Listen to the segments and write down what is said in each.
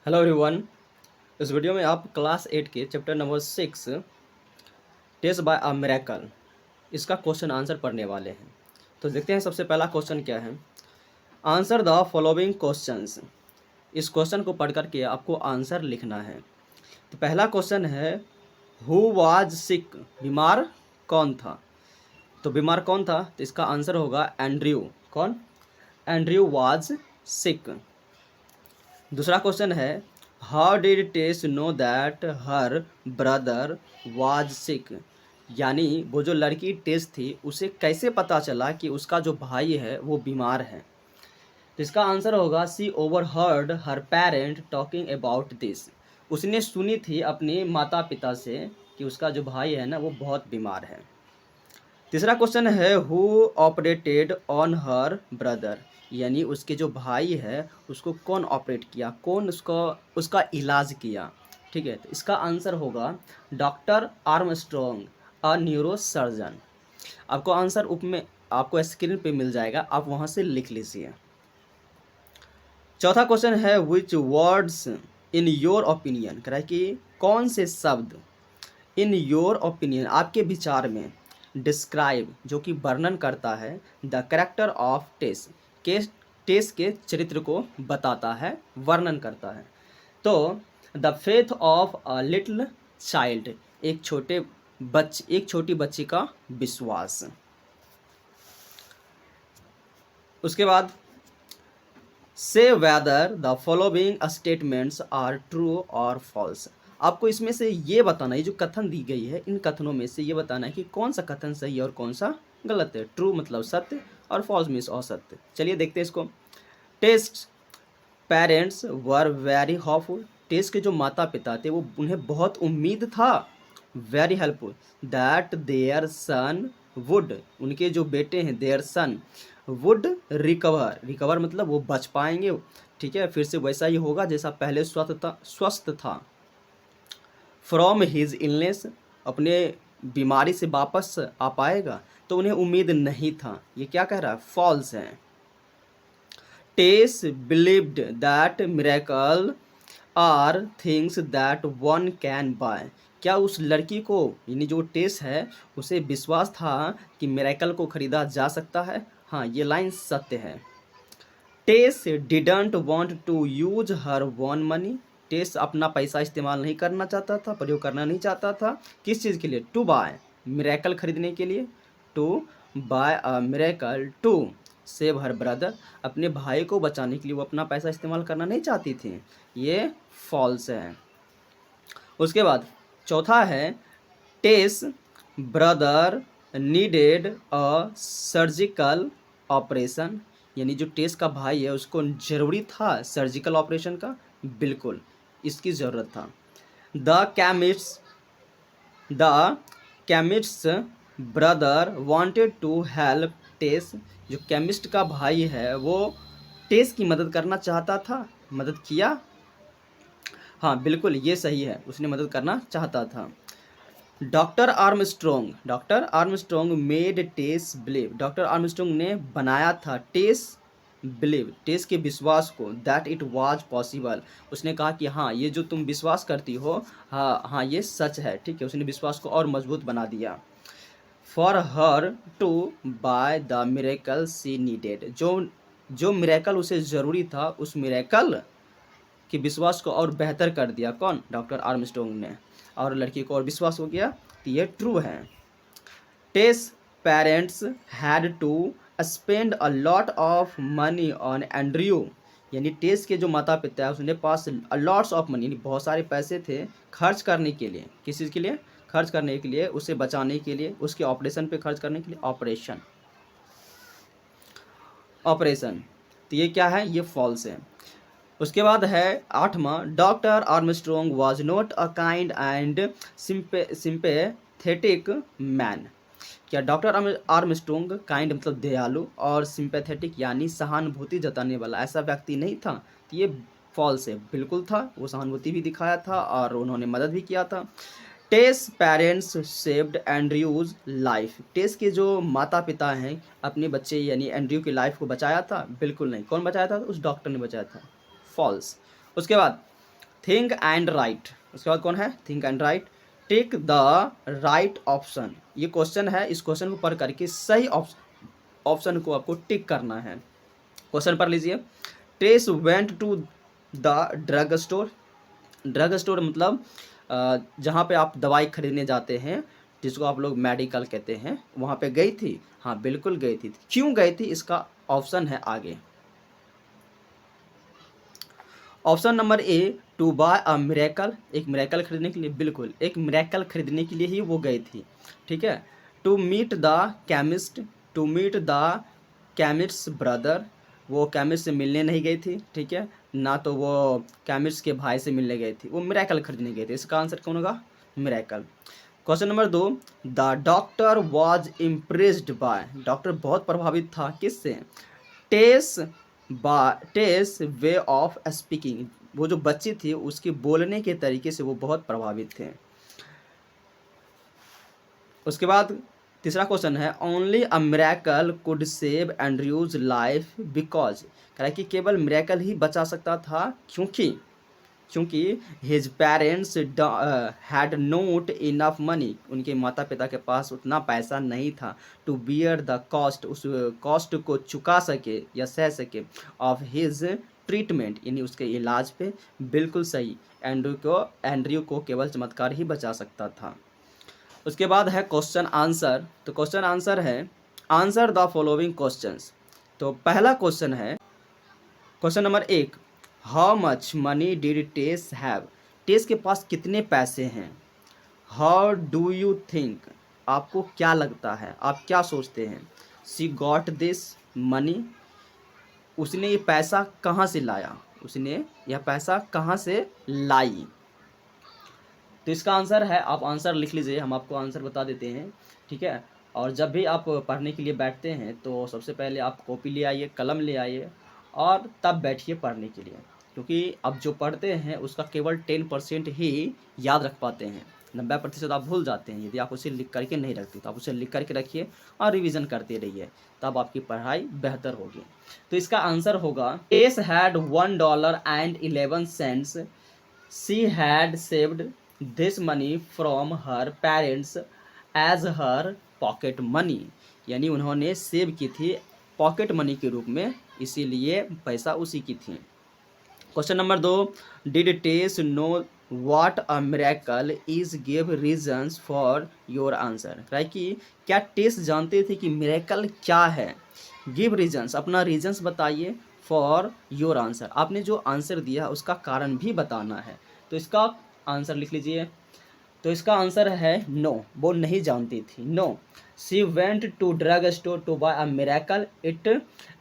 Hello everyone. इस video में आप क्लास 8 के chapter number 6 Tess buy a miracle इसका क्वेश्चन आंसर पढ़ने वाले हैं। तो देखते हैं सबसे पहला क्वेश्चन क्या है। Answer the following questions. इस क्वेश्चन को पढ़ करके आपको आंसर लिखना है। तो पहला क्वेश्चन है हु वाज सिक। बीमार कौन था। तो बीमार कौन था, तो इसका आंसर होगा एंड्रयू। कौन? Andrew was sick. दूसरा क्वेश्चन है how did Tess know that her brother was sick. यानी वो जो लड़की टेस थी उसे कैसे पता चला कि उसका जो भाई है वो बीमार है। तो इसका आंसर होगा she overheard her parent talking about this. उसने सुनी थी अपने माता पिता से कि उसका जो भाई है ना वो बहुत बीमार है। तीसरा क्वेश्चन है who operated on her brother. यानी उसके जो भाई है उसको कौन ऑपरेट किया, कौन उसका उसका इलाज किया। ठीक है, तो इसका आंसर होगा doctor Armstrong a neuro surgeon. आपको आंसर उप में आपको स्क्रीन पे मिल जाएगा, आप वहाँ से लिख लीजिए। चौथा क्वेश्चन है विच वर्ड्स इन योर ओपिनियन। कह रहा है कि कौन से शब्द इन योर ओपिनियन आपके विचार में डिस्क्राइब जो कि वर्णन करता है द कैरेक्टर ऑफ टेस के टेस के चरित्र को बताता है, वर्णन करता है। तो the faith of a little child, एक छोटी बच्ची का विश्वास। उसके बाद से whether the following statements are true और फॉल्स। आपको इसमें से ये बताना है, जो कथन दी गई है इन कथनों में से ये बताना है कि कौन सा कथन सही है और कौन सा गलत है। ट्रू मतलब सत्य और फॉल्स मीन्स असत्य। चलिए देखते हैं इसको। Tess parents were very hopeful. Tess के जो माता पिता थे वो उन्हें बहुत उम्मीद था, very helpful, that their son would, उनके जो बेटे हैं their son would recover. Recover मतलब वो बच पाएंगे, ठीक है, फिर से वैसा ही होगा जैसा पहले स्वस्थ था। फ्रॉम हिज इलनेस, अपने बीमारी से वापस आ पाएगा, तो उन्हें उम्मीद नहीं था। ये क्या कह रहा है? फॉल्स है। Tess believed that miracle are things that one can buy. क्या उस लड़की को, यानी जो टेस है, उसे विश्वास था कि मिरेकल को खरीदा जा सकता है? हाँ, ये लाइन सत्य है। Tess didn't want to use her own money. Tess अपना पैसा इस्तेमाल नहीं करना चाहता था, प्रयोग करना नहीं चाहता था। किस चीज़ के लिए? टू बाय, मिरेकल खरीदने के लिए। To buy a miracle to save her brother, अपने भाई को बचाने के लिए वो अपना पैसा इस्तेमाल करना नहीं चाहती थी। ये फॉल्स है। उसके बाद चौथा है Tess brother needed a surgical operation. यानी जो टेस का भाई है उसको ज़रूरी था सर्जिकल ऑपरेशन का। बिल्कुल इसकी ज़रूरत था। The the chemist's brother wanted to help Tess. जो केमिस्ट का भाई है वो टेस की मदद करना चाहता था। मदद किया? हाँ बिल्कुल ये सही है, उसने मदद करना चाहता था। डॉक्टर आर्मस्ट्रॉन्ग मेड टेस बिलीव। डॉक्टर आर्मस्ट्रॉन्ग ने बनाया था टेस बिलीव, टेस के विश्वास को, दैट इट वाज पॉसिबल। उसने कहा कि हाँ ये जो तुम विश्वास करती हो, हाँ हाँ ये सच है। ठीक है, उसने विश्वास को और मजबूत बना दिया। For her to buy the miracle she needed. जो मिरेकल उसे ज़रूरी था, उस मिरेकल कि विश्वास को और बेहतर कर दिया। कौन? डॉक्टर आर्मस्ट्रॉन्ग ने। और लड़की को और विश्वास हो गया कि ये ट्रू है। Tess parents had to spend a lot of money on Andrew. यानी टेस के जो माता पिता है उसने पास लॉट्स ऑफ मनी, बहुत सारे पैसे थे खर्च करने के लिए। किस चीज़ के लिए? खर्च करने के लिए, उसे बचाने के लिए, उसके ऑपरेशन पे खर्च करने के लिए। ऑपरेशन तो ये क्या है? ये फॉल्स है। उसके बाद है आठवां doctor Armstrong was not a kind and sympathetic man. क्या डॉक्टर आर्मस्ट्रॉन्ग काइंड मतलब दयालु और सिंपैथेटिक यानी सहानुभूति जताने वाला ऐसा व्यक्ति नहीं था? तो ये फॉल्स है। बिल्कुल था, वो सहानुभूति भी दिखाया था और उन्होंने मदद भी किया था। टेस पेरेंट्स सेव्ड एंड्रयूज लाइफ। टेस के जो माता पिता हैं अपने बच्चे यानी एंड्रयू की लाइफ को बचाया था? बिल्कुल नहीं। कौन बचाया था? उस डॉक्टर ने बचाया था। फॉल्स। उसके बाद थिंक एंड राइट, उसके बाद कौन है, think and write, take the right option. ये क्वेश्चन है, इस क्वेश्चन को पढ़ करके सही ऑप्शन को आपको टिक करना है। क्वेश्चन पढ़ लीजिए। Tess went to the drug store. Drug store मतलब जहाँ पे आप दवाई खरीदने जाते हैं, जिसको आप लोग मेडिकल कहते हैं, वहाँ पे गई थी। हाँ बिल्कुल गई थी। क्यों गई थी, इसका ऑप्शन है आगे। Option number A, to buy a miracle, एक मिरेकल खरीदने के लिए, बिल्कुल एक मिरेकल खरीदने के लिए ही वो गई थी, ठीक है। To meet the chemist, to meet the chemist's brother, वो केमिस्ट से मिलने नहीं गई थी, ठीक है ना, तो वो केमिस्ट के भाई से मिलने गई थी, वो मिरेकल खरीदने गई थी। इसका आंसर कौन होगा, miracle. Question number 2, the doctor was impressed by, doctor बहुत प्रभावित था किससे, टेस टेस वे ऑफ स्पीकिंग, वो जो बच्ची थी उसके बोलने के तरीके से वो बहुत प्रभावित थे। उसके बाद तीसरा क्वेश्चन है, only a miracle could save Andrews life because, कह रहा है कि केवल मिरेकल ही बचा सकता था, क्योंकि his parents had note enough money, उनके माता पिता के पास उतना पैसा नहीं था, टू बियर द कॉस्ट, उस कॉस्ट को चुका सके या सह सके, ऑफ हिज ट्रीटमेंट, यानी उसके इलाज पे। बिल्कुल सही, एंड्रयू को केवल चमत्कार ही बचा सकता था। उसके बाद है क्वेश्चन आंसर। तो क्वेश्चन आंसर है, आंसर द फॉलोइंग क्वेश्चंस। तो पहला क्वेश्चन है, question number 1, how much money did Tess have, Tess के पास कितने पैसे हैं। हाउ डू यू थिंक, आपको क्या लगता है, आप क्या सोचते हैं। शी गॉट दिस मनी, उसने ये पैसा कहाँ से लाया, उसने यह पैसा कहाँ से लाई। तो इसका आंसर है, आप आंसर लिख लीजिए, हम आपको आंसर बता देते हैं, ठीक है। और जब भी आप पढ़ने के लिए बैठते हैं तो सबसे पहले आप कॉपी ले आइए, कलम ले आइए, और तब बैठिए पढ़ने के लिए, क्योंकि अब जो पढ़ते हैं उसका केवल 10% ही याद रख पाते हैं, 90% आप भूल जाते हैं। यदि आप उसे लिख करके नहीं रखते तो आप उसे लिख करके रखिए और रिवीजन करते रहिए, तब आपकी पढ़ाई बेहतर होगी। तो इसका आंसर होगा, Tess had $1.11, she had saved this money from her parents as her pocket money, यानी उन्होंने सेव की थी पॉकेट मनी के रूप में, इसीलिए पैसा उसी की थी। Question number 2, did Tess know what a miracle is, give reasons for your answer, है कि क्या टेस जानते थे कि मिरेकल क्या है, गिव रीजंस, अपना रीजंस बताइए, फॉर योर आंसर, आपने जो आंसर दिया उसका कारण भी बताना है। तो इसका आंसर लिख लीजिए। तो इसका आंसर है नो, वो नहीं जानती थी, no. She went to drug store to buy a miracle, it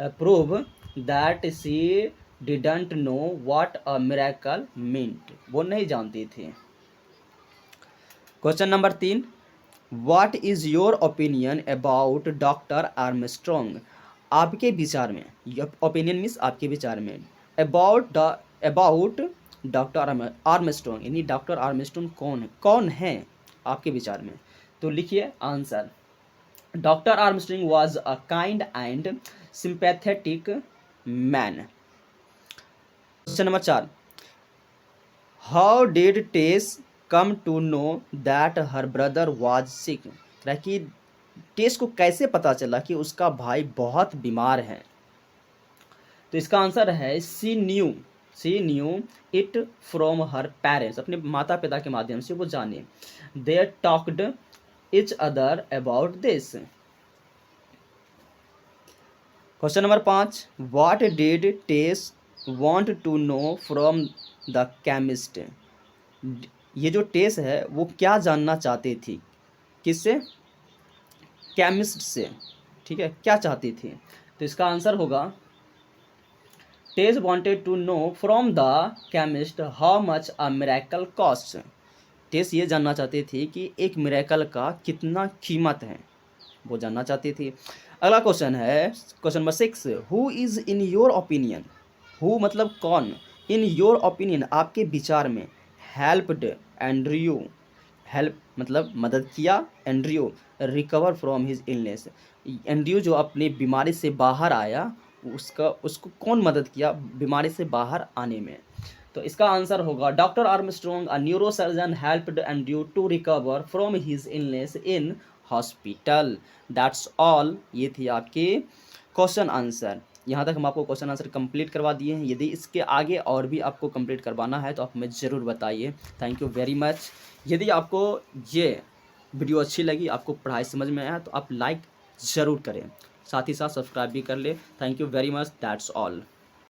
prove that she didn't know what a miracle meant, वो नहीं जानती थी। Question number 3, what is your opinion about doctor Armstrong, आपके विचार में, ओपिनियन मीन्स आपके विचार में, अबाउट डॉक्टर आर्मस्ट्रॉन्ग, यानी डॉक्टर आर्मस्ट्रॉन्ग कौन है आपके विचार में। तो लिखिए answer, doctor Armstrong was a kind and sympathetic man. Question number 4, how did Tess come to know that her brother was sick, कि टेस को कैसे पता चला कि उसका भाई बहुत बीमार है। तो इसका आंसर है, she knew it from her parents, अपने माता पिता के माध्यम से वो जाने, they talked each other about this. Question number 5, what did Tess want to know from the chemist, ये जो टेस है वो क्या जानना चाहती थी, किससे, केमिस्ट से, ठीक है, क्या चाहती थी। तो इसका आंसर होगा, Tess wanted to know from the chemist how much a miracle cost, Tess ये जानना चाहती थी कि एक मिरेकल का कितना कीमत है, वो जानना चाहती थी। अगला क्वेश्चन है, question number 6, who is in your opinion, who मतलब कौन, इन योर ओपिनियन आपके विचार में, हेल्प्ड एंड्रयू, हेल्प मतलब मदद किया, Andrew recover from his illness, Andrew जो अपनी बीमारी से बाहर आया, उसको कौन मदद किया बीमारी से बाहर आने में। तो इसका आंसर होगा doctor Armstrong a neurosurgeon helped Andrew to recover from his illness in hospital. That's all. ये थी आपकी क्वेश्चन आंसर। यहाँ तक हम आपको क्वेश्चन आंसर कंप्लीट करवा दिए हैं। यदि इसके आगे और भी आपको कंप्लीट करवाना है तो आप हमें ज़रूर बताइए। Thank you very much. यदि आपको ये वीडियो अच्छी लगी, आपको पढ़ाई समझ में आया, तो आप लाइक ज़रूर करें, साथ ही साथ सब्सक्राइब भी कर ले। Thank you very much. That's all.